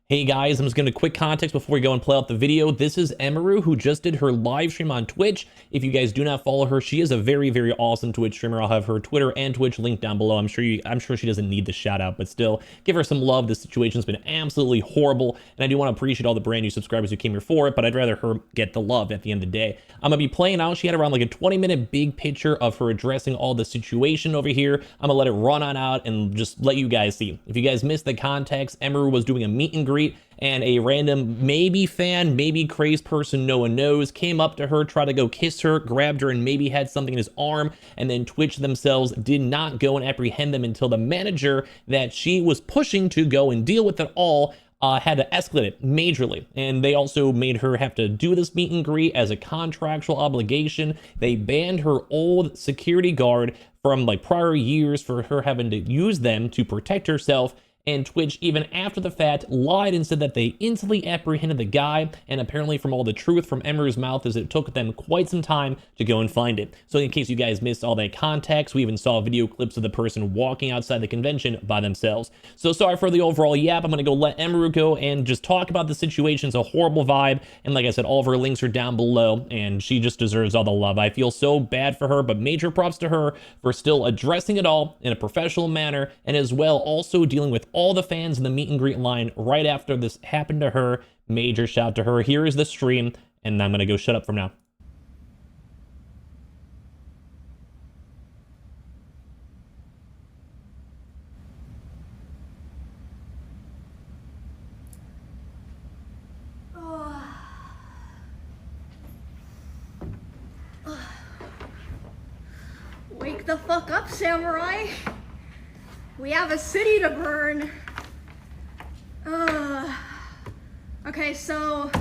Hey guys, I'm just going to quick context before we go and play out the video. This is Emiru, who just did her live stream on Twitch. If you guys do not follow her, she is a very, very awesome Twitch streamer. I'll have her Twitter and Twitch linked down below. I'm sure she doesn't need the shout out, but still, give her some love. The situation's been absolutely horrible, and I do want to appreciate all the brand new subscribers who came here for it, but I'd rather her get the love at the end of the day. I'm going to be playing out. She had around like a 20-minute big picture of her addressing all the situation over here. I'm going to let it run on out and just let you guys see. If you guys missed the context, Emiru was doing a meet and greet, and a random maybe fan, maybe crazed person no one knows came up to her, tried to go kiss her, grabbed her, and maybe had something in his arm, and then Twitch themselves did not go and apprehend them until the manager that she was pushing to go and deal with it all had to escalate it majorly. And they also made her have to do this meet and greet as a contractual obligation. They banned her old security guard from like prior years for her having to use them to protect herself. And Twitch, even after the fact, lied and said that they instantly apprehended the guy, and apparently from all the truth from Emiru's mouth is it took them quite some time to go and find it. So in case you guys missed all that context, we even saw video clips of the person walking outside the convention by themselves. So sorry for the overall yap. I'm going to go let Emiru go and just talk about the situation. It's a horrible vibe, and like I said, all of her links are down below, and she just deserves all the love. I feel so bad for her, but major props to her for still addressing it all in a professional manner, and as well also dealing with all the fans in the meet and greet line right after this happened to her. Major shout to her. Here is the stream, and I'm gonna go shut up from now. Wake the fuck up, samurai! We have a city to burn. Okay, so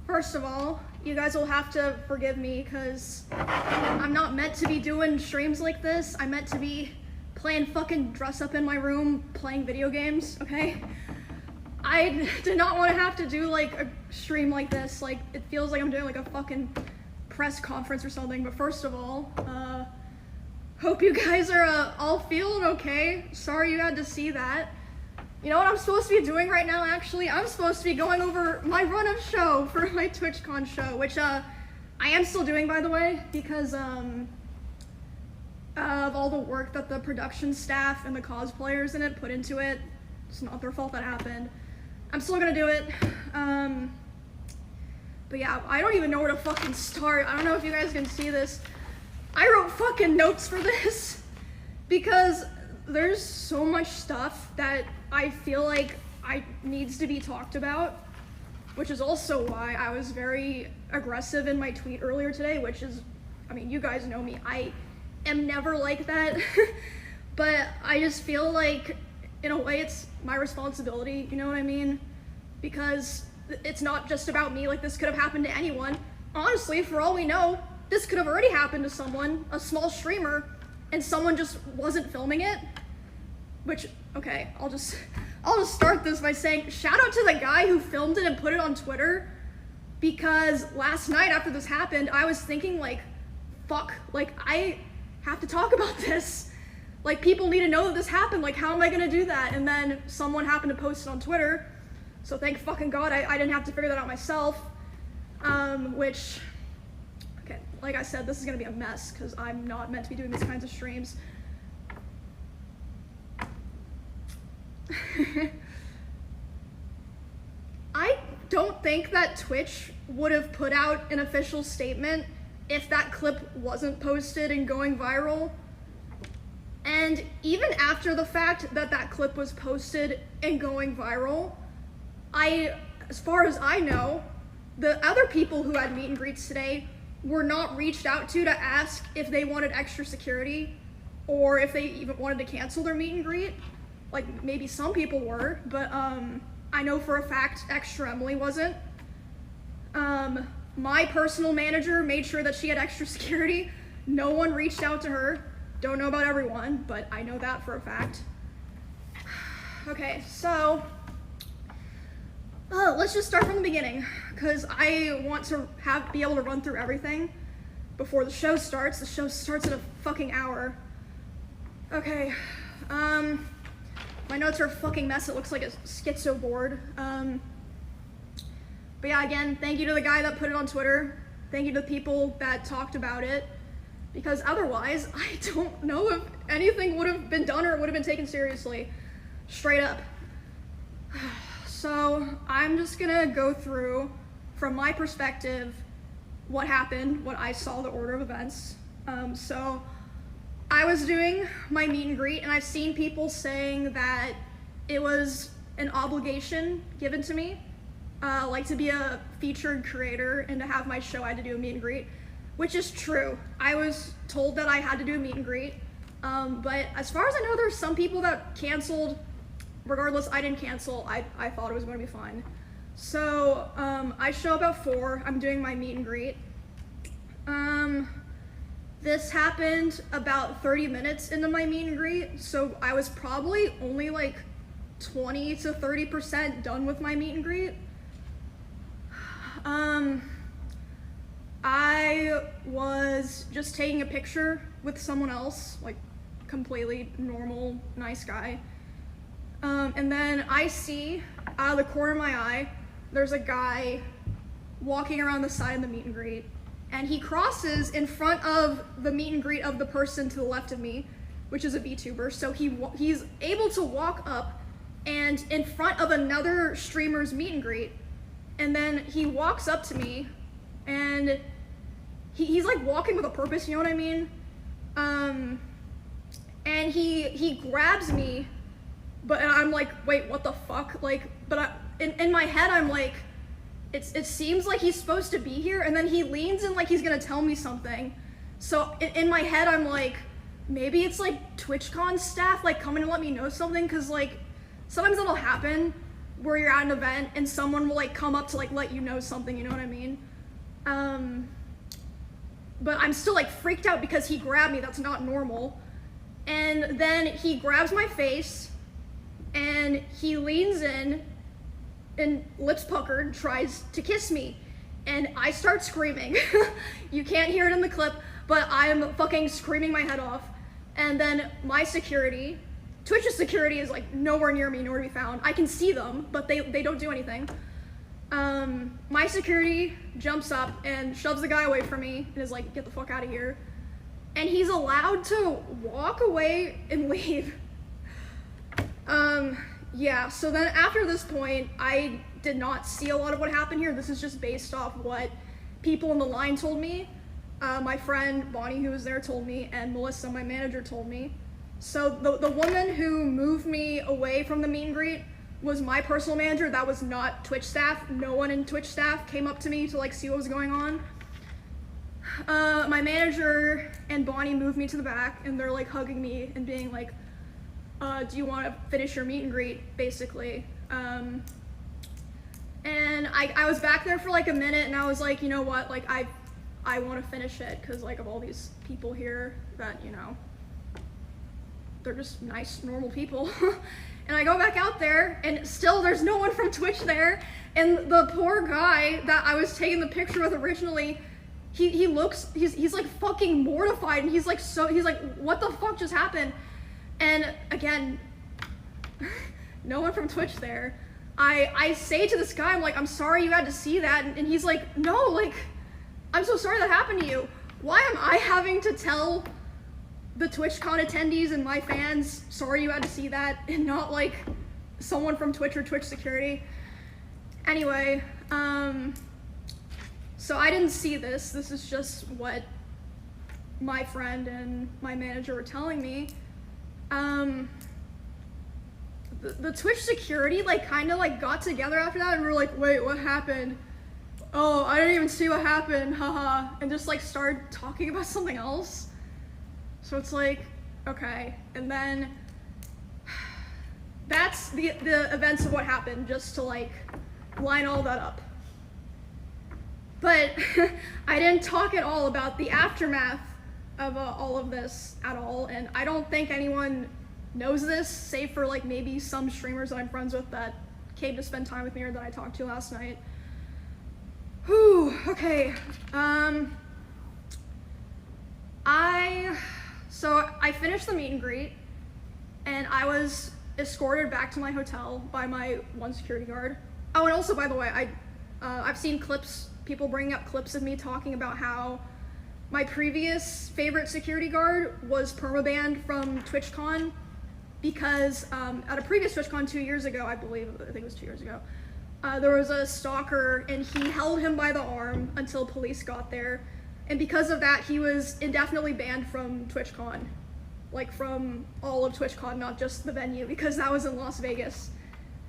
first of all, you guys will have to forgive me because I'm not meant to be doing streams like this. I'm meant to be playing fucking dress up in my room, playing video games, okay? I did not want to have to do like a stream like this. Like, it feels like I'm doing like a fucking press conference or something. But first of all, hope you guys are all feeling okay. Sorry you had to see that. You know what I'm supposed to be doing right now, actually? I'm supposed to be going over my run-up show for my TwitchCon show, which I am still doing, by the way, because of all the work that the production staff and the cosplayers in it put into it. It's not their fault that happened. I'm still gonna do it. But yeah, I don't even know where to fucking start. I don't know if you guys can see this. I wrote fucking notes for this because there's so much stuff that I feel like needs to be talked about, which is also why I was very aggressive in my tweet earlier today, which is, I mean, you guys know me, I am never like that, but I just feel like, in a way, it's my responsibility, you know what I mean? Because it's not just about me, like this could have happened to anyone. Honestly, for all we know, this could have already happened to someone, a small streamer, and someone just wasn't filming it. Which, okay, I'll just start this by saying, shout out to the guy who filmed it and put it on Twitter, because last night after this happened, I was thinking like, fuck, like I have to talk about this. Like, people need to know that this happened, like how am I gonna do that? And then someone happened to post it on Twitter, so thank fucking God I didn't have to figure that out myself, which, okay, like I said, this is gonna be a mess because I'm not meant to be doing these kinds of streams. I don't think that Twitch would have put out an official statement if that clip wasn't posted and going viral. And even after the fact that that clip was posted and going viral, as far as I know, the other people who had meet and greets today were not reached out to ask if they wanted extra security or if they even wanted to cancel their meet and greet. Like, maybe some people were, but I know for a fact Extra Emily wasn't. My personal manager made sure that she had extra security. No one reached out to her. Don't know about everyone, but I know that for a fact. Okay, so let's just start from the beginning, because I want to be able to run through everything before the show starts. The show starts in a fucking hour. Okay, my My notes are a fucking mess. It looks like a schizo board. But yeah, again, thank you to the guy that put it on Twitter. Thank you to the people that talked about it. Because otherwise, I don't know if anything would have been done or would have been taken seriously. Straight up. So I'm just gonna go through, from my perspective, what happened when I saw the order of events. So I was doing my meet and greet, and I've seen people saying that it was an obligation given to me, like to be a featured creator and to have my show, I had to do a meet and greet, which is true. I was told that I had to do a meet and greet, but as far as I know, there's some people that canceled. Regardless, I didn't cancel. I thought it was going to be fine. So I show up at 4. I'm doing my meet and greet. This happened about 30 minutes into my meet and greet, so I was probably only like 20 to 30% done with my meet and greet. I was just taking a picture with someone else, like completely normal, nice guy. And then I see out of the corner of my eye, there's a guy walking around the side of the meet and greet, and he crosses in front of the meet and greet of the person to the left of me, which is a VTuber. So he's able to walk up and in front of another streamer's meet and greet, and then he walks up to me, and he's like walking with a purpose, you know what I mean? And he grabs me. But I'm like, wait, what the fuck? Like, but in my head, I'm like, it seems like he's supposed to be here, and then he leans in like he's gonna tell me something. So in my head, I'm like, maybe it's like TwitchCon staff like coming to let me know something, cause like sometimes it'll happen where you're at an event and someone will like come up to like let you know something, you know what I mean? But I'm still like freaked out because he grabbed me. That's not normal. And then he grabs my face. And he leans in and lips puckered, tries to kiss me. And I start screaming. You can't hear it in the clip, but I'm fucking screaming my head off. And then my security, Twitch's security is like nowhere near me, nowhere to be found. I can see them, but they don't do anything. My security jumps up and shoves the guy away from me and is like, get the fuck out of here. And he's allowed to walk away and leave. Yeah, so then after this point, I did not see a lot of what happened here. This is just based off what people in the line told me. My friend Bonnie, who was there, told me, and Melissa, my manager, told me. So the woman who moved me away from the meet and greet was my personal manager. That was not Twitch staff. No one in Twitch staff came up to me to like see what was going on. My manager and Bonnie moved me to the back, and they're like hugging me and being like, do you want to finish your meet and greet, basically. And I was back there for like a minute, and I was like, you know what, like I want to finish it because like of all these people here that, you know, they're just nice, normal people. And I go back out there, and still there's no one from Twitch there, and the poor guy that I was taking the picture with originally, he's like fucking mortified, and he's like, what the fuck just happened? And again, no one from Twitch there. I say to this guy, I'm like, I'm sorry you had to see that. And he's like, no, like, I'm so sorry that happened to you. Why am I having to tell the TwitchCon attendees and my fans, sorry you had to see that, and not like someone from Twitch or Twitch security? Anyway, so I didn't see this. This is just what my friend and my manager were telling me. The Twitch security like kind of like got together after that, and we were like, wait, what happened? Oh, I didn't even see what happened, haha, and just like started talking about something else. So it's like, okay, and then that's the events of what happened, just to like line all that up. But I didn't talk at all about the aftermath of all of this at all, and I don't think anyone knows this, save for like maybe some streamers that I'm friends with that came to spend time with me or that I talked to last night. Whew, okay. So I finished the meet and greet, and I was escorted back to my hotel by my one security guard. Oh, and also, by the way, I've seen clips, people bringing up clips of me talking about how my previous favorite security guard was permabanned from TwitchCon because at a previous TwitchCon 2 years ago, I think it was 2 years ago, there was a stalker and he held him by the arm until police got there. And because of that, he was indefinitely banned from TwitchCon. Like from all of TwitchCon, not just the venue, because that was in Las Vegas.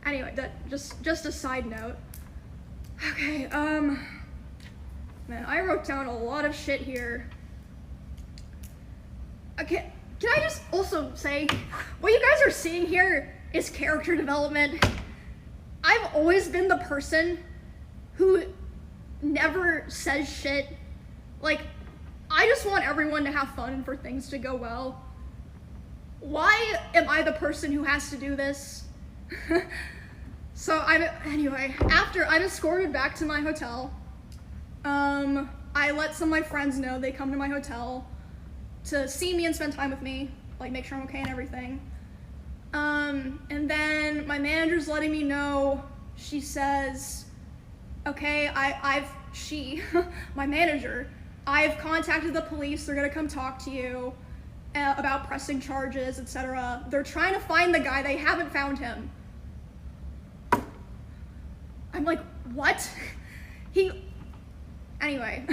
Anyway, that just a side note. Okay, man, I wrote down a lot of shit here. Okay, can I just also say, what you guys are seeing here is character development. I've always been the person who never says shit. Like, I just want everyone to have fun and for things to go well. Why am I the person who has to do this? So anyway, after I'm escorted back to my hotel, I let some of my friends know they come to my hotel to see me and spend time with me, like make sure I'm okay and everything. And then my manager's letting me know, she says, okay, my manager, I've contacted the police, they're gonna come talk to you about pressing charges, etc. They're trying to find the guy, they haven't found him. I'm like, what? Anyway,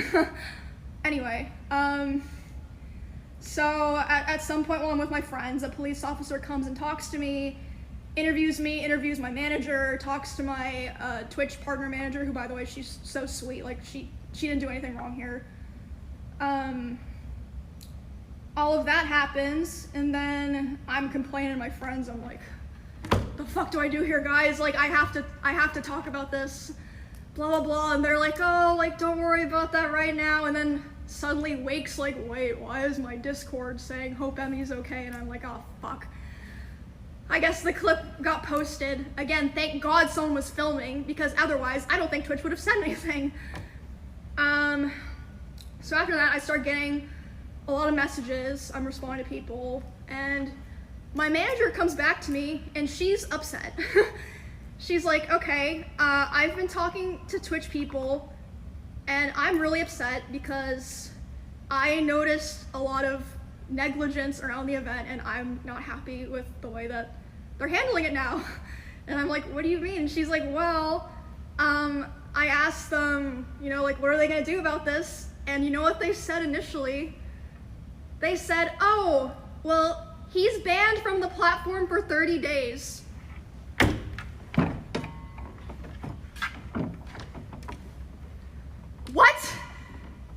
so at some point while I'm with my friends, a police officer comes and talks to me, interviews my manager, talks to my Twitch partner manager, who, by the way, she's so sweet, like she didn't do anything wrong here. All of that happens, and then I'm complaining to my friends. I'm like, the fuck do I do here, guys? Like, I have to talk about this, blah, blah, blah. And they're like, oh, like, don't worry about that right now. And then suddenly Wake's like, wait, why is my Discord saying hope Emmy's okay? And I'm like, oh, fuck. I guess the clip got posted. Again, thank God someone was filming, because otherwise I don't think Twitch would have said anything. So after that, I start getting a lot of messages. I'm responding to people, and my manager comes back to me, and she's upset. She's like, okay, I've been talking to Twitch people, and I'm really upset because I noticed a lot of negligence around the event, and I'm not happy with the way that they're handling it now. And I'm like, what do you mean? She's like, well, I asked them, you know, like, what are they gonna do about this? And you know what they said initially? They said, oh, well, he's banned from the platform for 30 days. What?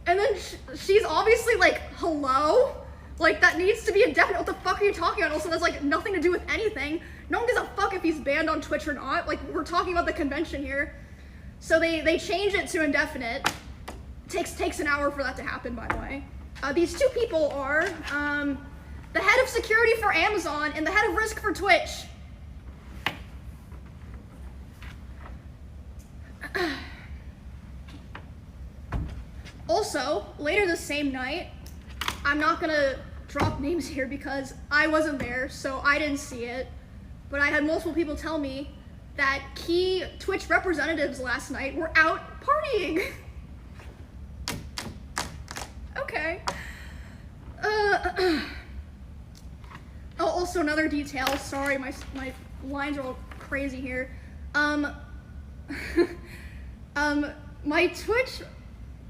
And then she's obviously like, hello? Like, that needs to be indefinite. What the fuck are you talking about? Also, that's like nothing to do with anything. No one gives a fuck if he's banned on Twitch or not. Like, we're talking about the convention here. So they change it to indefinite. Takes an hour for that to happen, by the way. These two people are the head of security for Amazon and the head of risk for Twitch. Also, later the same night, I'm not gonna drop names here because I wasn't there, so I didn't see it, but I had multiple people tell me that key Twitch representatives last night were out partying. Okay. Oh, also another detail. Sorry, my lines are all crazy here. My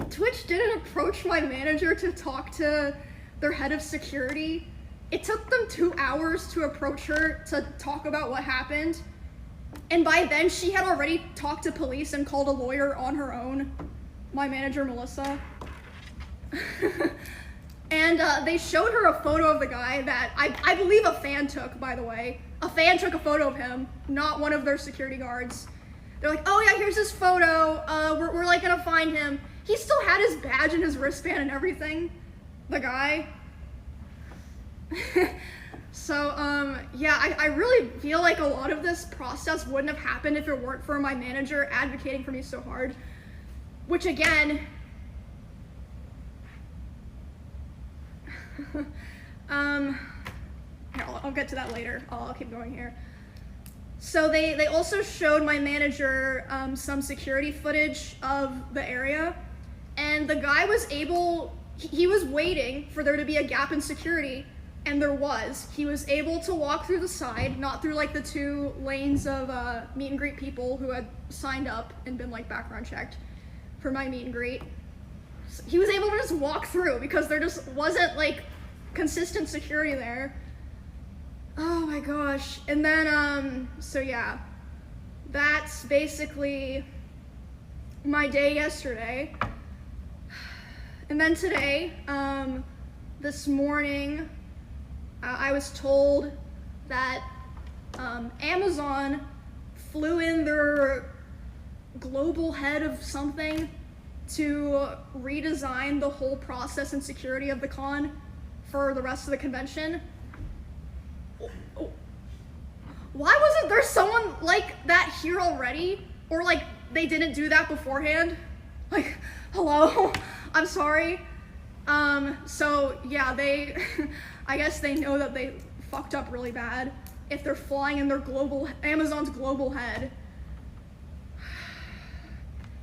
Twitch didn't approach my manager to talk to their head of security. It took them 2 hours to approach her to talk about what happened. And by then, she had already talked to police and called a lawyer on her own. My manager, Melissa. And they showed her a photo of the guy that I believe a fan took, by the way. A fan took a photo of him, not one of their security guards. They're like, oh yeah, here's his photo. We're like gonna find him. He still had his badge and his wristband and everything. The guy. So, yeah, I really feel like a lot of this process wouldn't have happened if it weren't for my manager advocating for me so hard. Which, again, here, I'll get to that later. I'll keep going here. So they also showed my manager some security footage of the area, and the guy was he was waiting for there to be a gap in security, and there was. He was able to walk through the side, not through like the 2 lanes of meet and greet people who had signed up and been like background checked for my meet and greet. So he was able to just walk through because there just wasn't like consistent security there. Oh my gosh. And then, so yeah, that's basically my day yesterday. And then today, this morning, I was told that Amazon flew in their global head of something to redesign the whole process and security of the con for the rest of the convention. Why wasn't there someone like that here already? Or like they didn't do that beforehand? Like, hello? I'm sorry. So yeah, I guess they know that they fucked up really bad if they're flying in their Amazon's global head.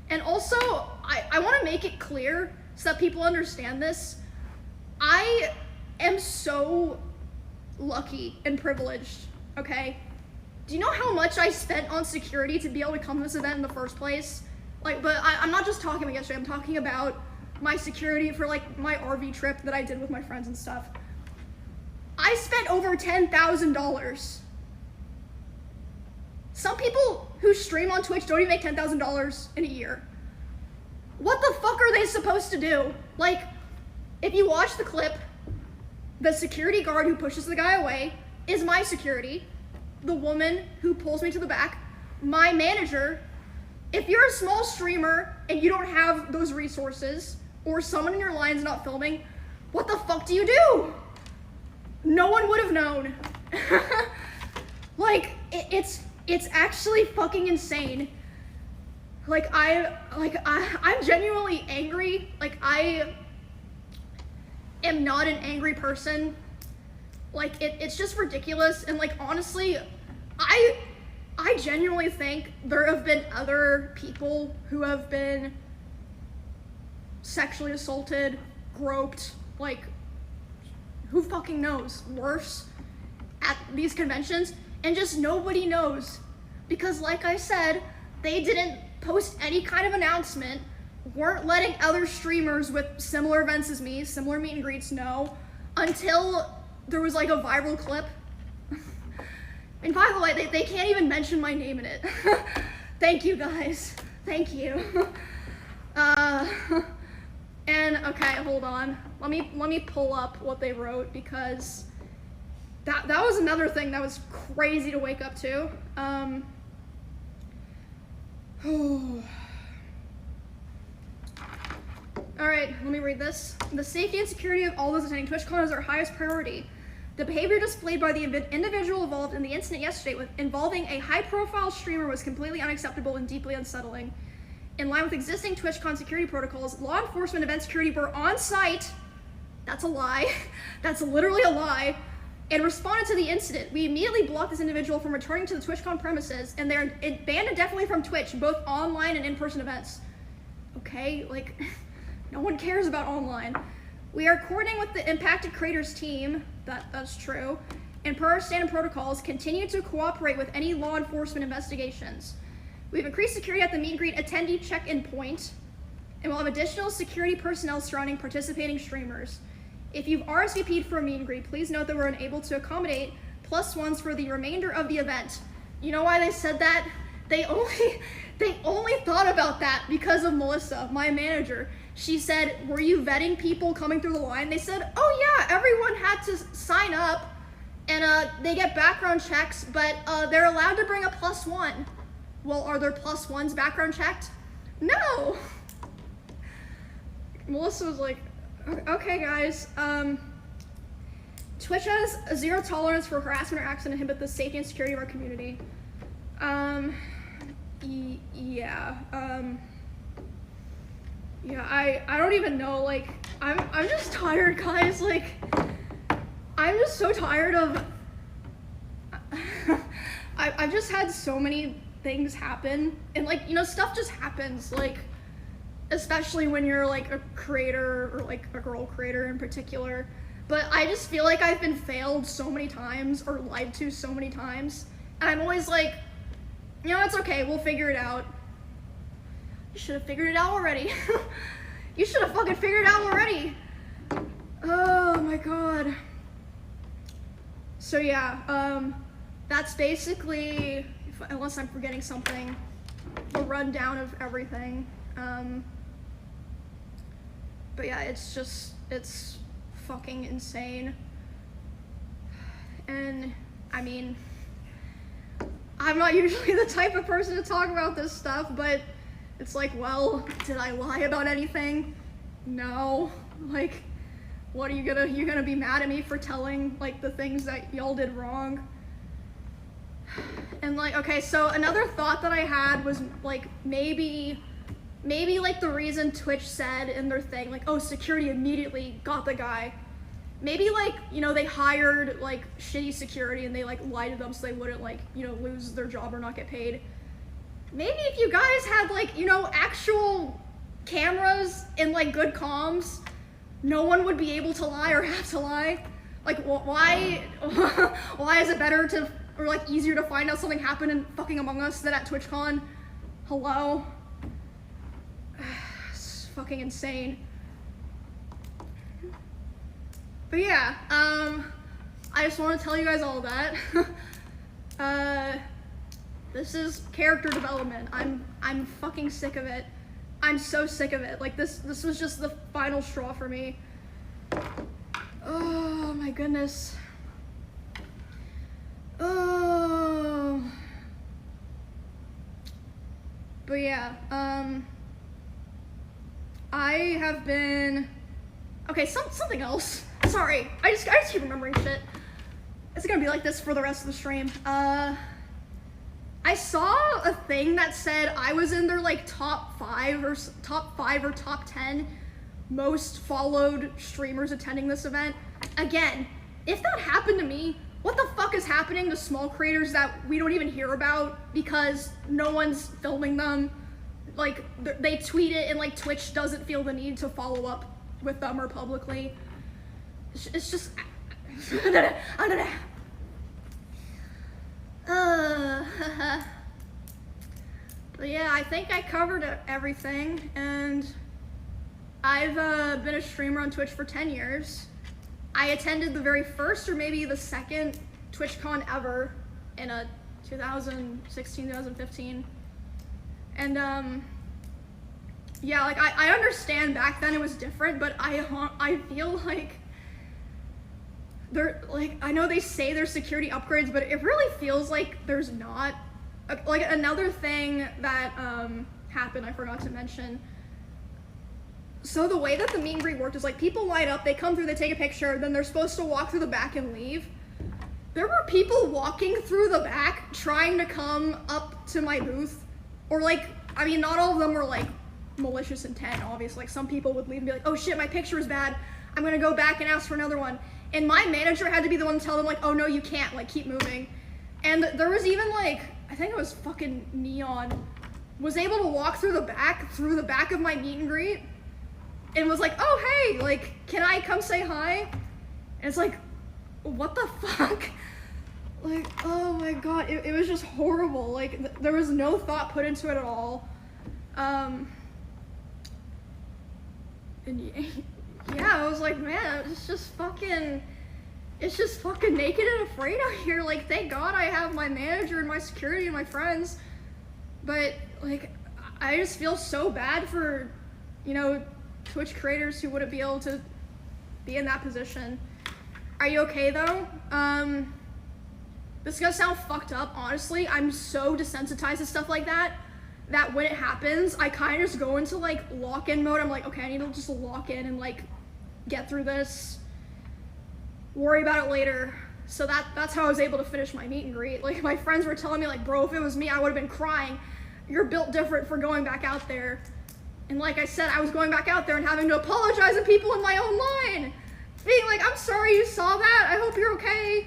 And also, I want to make it clear so that people understand this. I am so lucky and privileged, okay? Do you know how much I spent on security to be able to come to this event in the first place? Like, but I'm not just talking about yesterday, I'm talking about my security for like my RV trip that I did with my friends and stuff. I spent over $10,000. Some people who stream on Twitch don't even make $10,000 in a year. What the fuck are they supposed to do? Like, if you watch the clip, the security guard who pushes the guy away is my security. The woman who pulls me to the back, my manager. If you're a small streamer and you don't have those resources, or someone in your line's not filming, what the fuck do you do? No one would have known. Like, it's actually fucking insane. Like, I'm genuinely angry. Like, I am not an angry person. Like, it's just ridiculous. And like, honestly, I genuinely think there have been other people who have been sexually assaulted, groped, like, who fucking knows, worse, at these conventions, and just nobody knows. Because like I said, they didn't post any kind of announcement, weren't letting other streamers with similar events as me, similar meet and greets know, until there was like a viral clip. And by the way, they can't even mention my name in it. Thank you guys, thank you. And okay, hold on. Let me pull up what they wrote, because that was another thing that was crazy to wake up to. All right, let me read this. The safety and security of all those attending TwitchCon is our highest priority. The behavior displayed by the individual involved in the incident yesterday involving a high-profile streamer was completely unacceptable and deeply unsettling. In line with existing TwitchCon security protocols, law enforcement event security were on site. That's a lie. That's literally a lie. And responded to the incident. We immediately blocked this individual from returning to the TwitchCon premises, and they're banned indefinitely from Twitch, both online and in-person events. Okay, like, no one cares about online. We are coordinating with the impacted creators team, that's true, and per our standard protocols, continue to cooperate with any law enforcement investigations. We've increased security at the meet and greet attendee check-in point, and we'll have additional security personnel surrounding participating streamers. If you've RSVP'd for a meet and greet, please note that we're unable to accommodate +1s for the remainder of the event. You know why they said that? They only thought about that because of Melissa, my manager. She said, were you vetting people coming through the line? They said, oh yeah, everyone had to sign up, and they get background checks, but they're allowed to bring a +1. Well, are there +1s background checked? No. Melissa was like, okay guys, Twitch has a zero tolerance for harassment or acts that inhibit the safety and security of our community. Yeah, I don't even know, like, I'm just tired, guys, like, I'm just so tired of, I've just had so many things happen, and like, you know, stuff just happens, like, especially when you're like a creator, or like a girl creator in particular. But I just feel like I've been failed so many times, or lied to so many times, and I'm always like, you know, it's okay, we'll figure it out. You should have figured it out already. You should have fucking figured it out already. Oh my god. So yeah, that's basically, unless I'm forgetting something, a rundown of everything. But yeah, it's fucking insane. And I mean, I'm not usually the type of person to talk about this stuff, but it's like, well, did I lie about anything? No. Like, what are you're gonna be mad at me for telling like the things that y'all did wrong? And like, okay, so another thought that I had was like, maybe like the reason Twitch said in their thing, like, oh, security immediately got the guy. Maybe like, you know, they hired like shitty security and they like lied to them so they wouldn't like, you know, lose their job or not get paid. Maybe if you guys had like, you know, actual cameras and like good comms, no one would be able to lie or have to lie. Like, why is it better to, or like easier to find out something happened in fucking Among Us than at TwitchCon? Hello? It's fucking insane. But yeah, I just want to tell you guys all that. This is character development. I'm fucking sick of it. I'm so sick of it. Like, this was just the final straw for me. Oh my goodness. Oh. But yeah, I have been, okay, something else. Sorry, I just keep remembering shit. It's gonna be like this for the rest of the stream. I saw a thing that said I was in their like top 5 or top 10 most followed streamers attending this event. Again, if that happened to me, what the fuck is happening to small creators that we don't even hear about because no one's filming them? Like, they tweet it and like Twitch doesn't feel the need to follow up with them or publicly. It's just, but yeah, I think I covered everything, and I've been a streamer on Twitch for 10 years. I attended the very first or maybe the second TwitchCon ever in 2016, 2015. And yeah, like I understand back then it was different, but I feel like I know they say there's security upgrades, but it really feels like there's not. Like, another thing that happened, I forgot to mention. So the way that the meet and greet worked is like, people line up, they come through, they take a picture, then they're supposed to walk through the back and leave. There were people walking through the back trying to come up to my booth, or like, I mean, not all of them were like malicious intent, obviously. Like, some people would leave and be like, oh shit, my picture is bad, I'm gonna go back and ask for another one. And my manager had to be the one to tell them like, oh no, you can't, like, keep moving. And there was even like, I think it was fucking Neon, was able to walk through the back of my meet and greet, and was like, oh hey, like, can I come say hi? And it's like, what the fuck? Like, oh my god, it was just horrible. Like, there was no thought put into it at all. And yeah, I was like, man, it's just fucking naked and afraid out here. Like, thank God I have my manager and my security and my friends. But, like, I just feel so bad for, you know, Twitch creators who wouldn't be able to be in that position. Are you okay, though? This is gonna sound fucked up, honestly. I'm so desensitized to stuff like that when it happens, I kind of just go into, like, lock-in mode. I'm like, okay, I need to just lock in and, like, get through this. Worry about it later. So that's how I was able to finish my meet and greet. Like, my friends were telling me, like, bro, if it was me, I would have been crying. You're built different for going back out there. And like I said, I was going back out there and having to apologize to people in my own line. Being like, I'm sorry you saw that. I hope you're okay.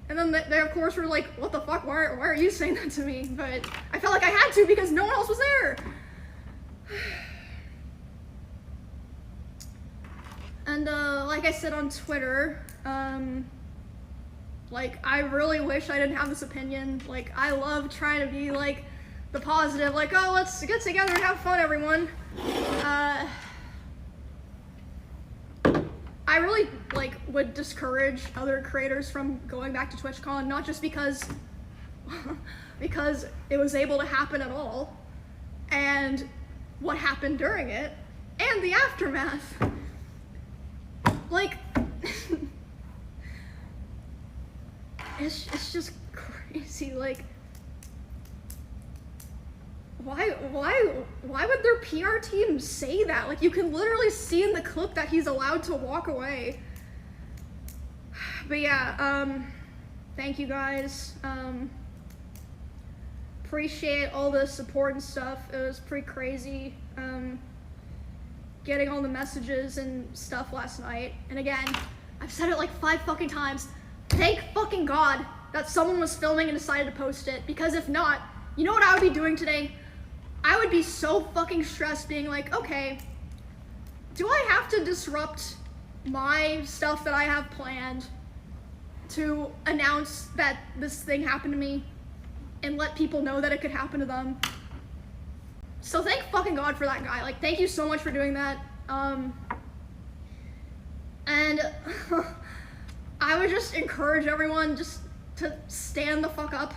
And then they of course were like, what the fuck, why are you saying that to me? But I felt like I had to because no one else was there. And like I said on Twitter, like I really wish I didn't have this opinion. Like I love trying to be like the positive, like, oh, let's get together and have fun, everyone. I really like would discourage other creators from going back to TwitchCon, not just because because it was able to happen at all, and what happened during it, and the aftermath. Like, it's just crazy. Like, why would their PR team say that? Like, you can literally see in the clip that he's allowed to walk away. But yeah, thank you guys. Appreciate all the support and stuff. It was pretty crazy. Getting all the messages and stuff last night. And again, I've said it like 5 fucking times. Thank fucking God that someone was filming and decided to post it. Because if not, you know what I would be doing today? I would be so fucking stressed being like, okay, do I have to disrupt my stuff that I have planned to announce that this thing happened to me and let people know that it could happen to them? So thank fucking God for that guy. Like, thank you so much for doing that. And I would just encourage everyone just to stand the fuck up.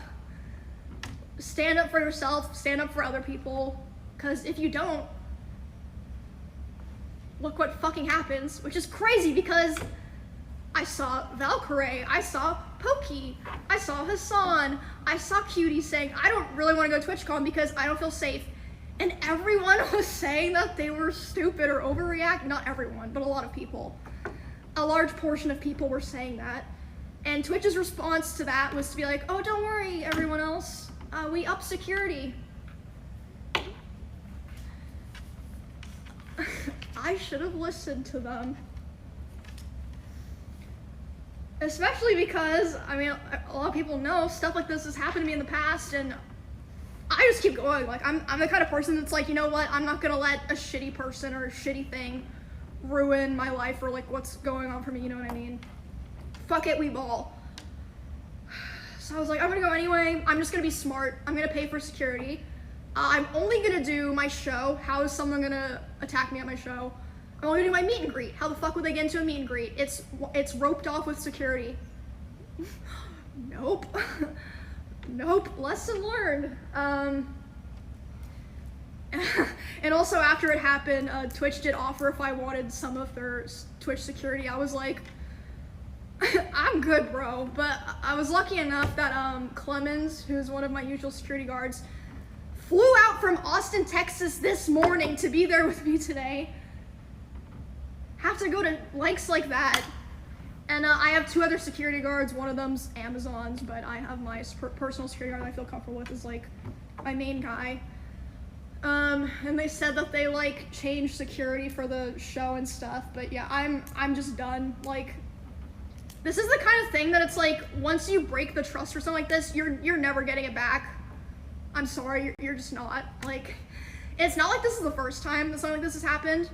Stand up for yourself, stand up for other people. Because if you don't, look what fucking happens. Which is crazy because I saw Valkyrie, I saw Pokey, I saw Hassan, I saw Cutie saying, I don't really want to go to TwitchCon because I don't feel safe. And everyone was saying that they were stupid or overreact. Not everyone, but a lot of people. A large portion of people were saying that. And Twitch's response to that was to be like, oh, don't worry, everyone else. We up security. I should have listened to them. Especially because, I mean, a lot of people know stuff like this has happened to me in the past, and I just keep going. Like, I'm the kind of person that's like, you know what, I'm not gonna let a shitty person or a shitty thing ruin my life or like what's going on for me, you know what I mean? Fuck it, we ball. So I was like, I'm gonna go anyway. I'm just gonna be smart. I'm gonna pay for security. I'm only gonna do my show. How is someone gonna attack me at my show? I'm only gonna do my meet and greet. How the fuck would they get into a meet and greet? It's roped off with security. Nope. Nope, lesson learned. And also after it happened, Twitch did offer if I wanted some of their Twitch security. I was like, I'm good, bro. But I was lucky enough that Clemens, who's one of my usual security guards, flew out from Austin, Texas this morning to be there with me today. Have to go to lengths like that. And I have 2 other security guards. One of them's Amazon's, but I have my personal security guard that I feel comfortable with is like my main guy. And they said that they like changed security for the show and stuff. But yeah, I'm just done. Like, this is the kind of thing that it's like once you break the trust for something like this, you're never getting it back. I'm sorry, you're just not. Like, it's not like this is the first time that something like this has happened.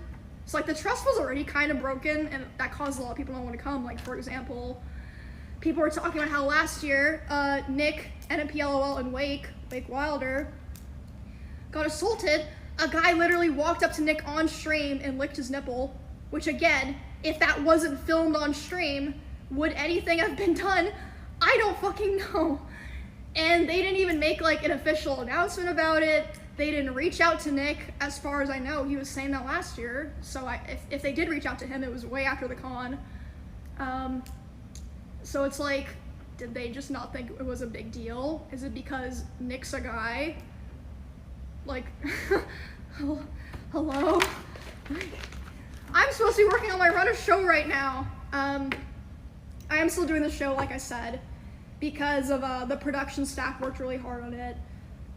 So like the trust was already kind of broken, and that caused a lot of people not want to come. Like, for example, people were talking about how last year, Nick, NMPLOL, and Wake Wilder, got assaulted. A guy literally walked up to Nick on stream and licked his nipple, which again, if that wasn't filmed on stream, would anything have been done? I don't fucking know. And they didn't even make like an official announcement about it. They didn't reach out to Nick, as far as I know. He was saying that last year. So if they did reach out to him, it was way after the con. So it's like, did they just not think it was a big deal? Is it because Nick's a guy? Like, hello? I'm supposed to be working on my run of show right now. I am still doing the show, like I said, because of the production staff worked really hard on it.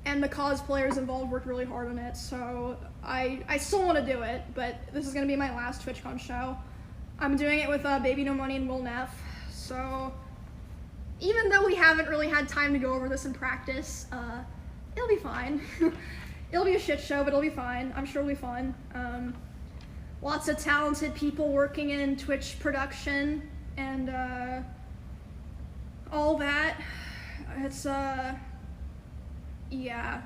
And the cosplayers involved worked really hard on it, so I still want to do it, but this is going to be my last TwitchCon show. I'm doing it with Baby No Money and Will Neff, so even though we haven't really had time to go over this in practice, it'll be fine. It'll be a shit show, but it'll be fine. I'm sure it'll be fun. Lots of talented people working in Twitch production and all that. It's, yeah.